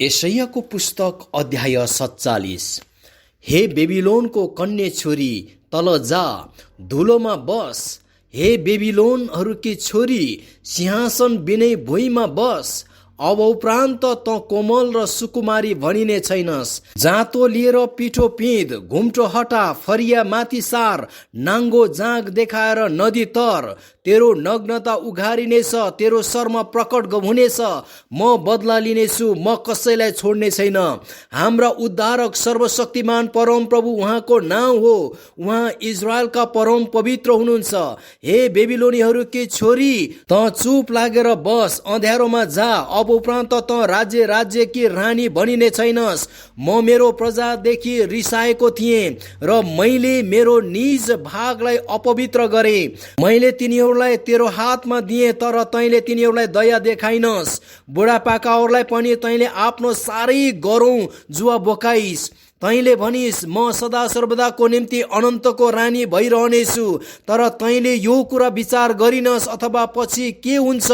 यशायाको पुस्तक अध्याय 47। हे बेबिलोनको कन्या छोरी, तल जा, धुलोमा बस। हे बेबिलोनहरूकी छोरी, सिंहासन बिनै भुइँमा बस। अब उपरान्त त कोमल र सुकुमारी भनिने छैनस्। जाँतो लिएर पिठो पिँध, घुम्टो हटा, फरिया माथि सार, नाङ्गो जाँग देखाएर नदी तर। तेरो नग्नता उघारिनेछ, तेरो शर्म प्रकट हुनेछ। म बदला लिनेछु, म कसैलाई छोड्ने छैन। हाम्रा उद्धारक सर्वशक्तिमान परमप्रभु उहाँको नाउँ हो। उहाँ इजरायलका परम पवित्र हुनुहुन्छ। हे बेबिलोनीहरूकी छोरी, त चुप लागेर बस, अँध्यारोमा जा। अब उपरान्त त राज्यकी रानी बनिने छैनस्। म मेरो प्रजादेखि रिसाएको थिएँ र मैले मेरो निज भागलाई अपवित्र गरे। मैले तिनीहरूलाई तेरो हातमा दिए, तर तैँले तिनीहरूलाई दया देखाइनस्। बुढापाकाहरूलाई पनि तैँले आफ्नो साह्रै गरौँ जुवा बोकाइस्। तैँले भनिस्, म सदा सर्वदाको निम्ति अनन्तको रानी भइरहनेछु। तर तैँले यो कुरा विचार गरिनस् अथवा पछि के हुन्छ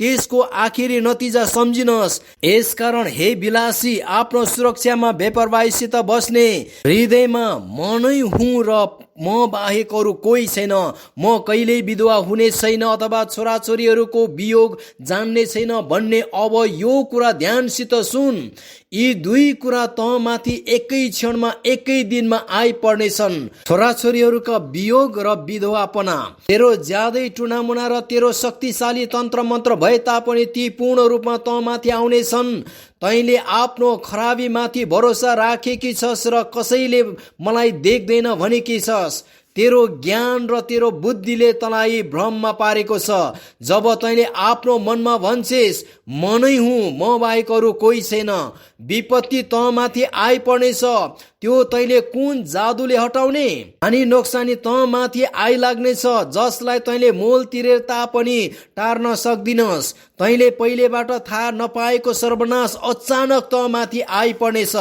त्यसको आखिरी नतिजा सम्झिनस्। यसकारण हे विलासी, आफ्नो सुरक्षामा बेपरवाहीसित बस्ने, हृदयमा म नै हुँ र म बाहेक अरू कोही छैन। म कहिल्यै विधवा हुने छैन अथवा छोराछोरीहरूको वियोग जान्ने छैन भन्ने अब यो कुरा ध्यानसित सुन। यी दुई कुरा त माथि एकै क्षणमा एकै दिनमा आइपर्नेछन्, छोराछोरीहरूका वियोग र विधवापना। तेरो ज्यादै टुनामुना र तेरो शक्तिशाली तन्त्र मन्त्र भए तापनि ती पूर्ण रूपमा त माथि आउनेछन्। तैँले आफ्नो खराबी माथि भरोसा राखेकी छस् र कसैले मलाई देख्दैन भनेकी छस्। तेरो ज्ञान र तेरो बुद्धिले तँलाई भ्रममा पारेको छ। जब तैँले आफ्नो मनमा भन्छेस्, म नै हुँ, म बाहेक अरू कोही छैन, विपत्ति त माथि आइपर्नेछ। त्यो तैँले कुन जादुले हटाउने? हानि नोक्सानी त माथि आइलाग्नेछ, जसलाई तैँले मोल तिरेर तापनि टार्न सक्दिनस्। तैँले पहिलेबाट थाहा नपाएको सर्वनाश अचानक त माथि आइपर्नेछ।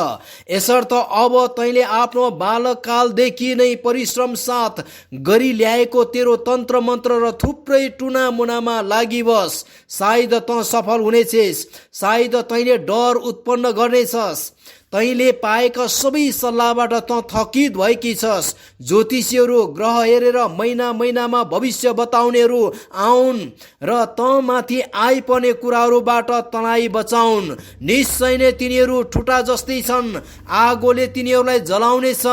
यसर्थ अब तैँले आफ्नो बालककालदेखि नै परिश्रम साथ गरी ल्याएको तेरो तन्त्र मन्त्र र थुप्रै टुना मुनामा लागि बस। सायद त सफल हुनेछेस्, सायद तैँले डर उत्पन्न गर्नेछस्। तैँले पाएका सबै सल्लाहबाट त थकित भएकी छस्। ज्योतिषीहरू, ग्रह हेरेर महिना महिनामा भविष्य बताउनेहरू आउन् र त माथि आइपर्ने कुराहरूबाट तँलाई बचाउन्। निश्चय नै तिनीहरू ठुटा जस्तै छन्, आगोले तिनीहरूलाई जलाउनेछ।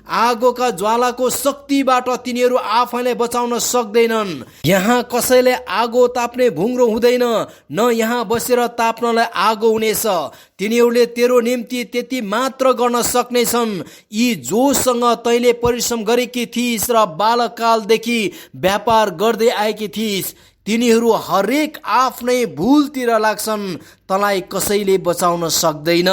आगोका ज्वालाको शक्तिबाट तिनीहरू आफैलाई बचाउन सक्दैनन्। यहाँ कसैले आगो ताप्ने भुङ्रो हुँदैन, न यहाँ बसेर ताप्नलाई आगो हुनेछ। तिनीहरूले तेरो निम्ति त्यति मात्र गर्न सक्नेछन्, यी जोसँग तैँले परिश्रम गरेकी थिइस् र बालककालदेखि व्यापार गर्दै आएकी थिइस्। तिनीहरू हरेक आफ्नै भुलतिर लाग्छन्, तँलाई कसैले बचाउन सक्दैन।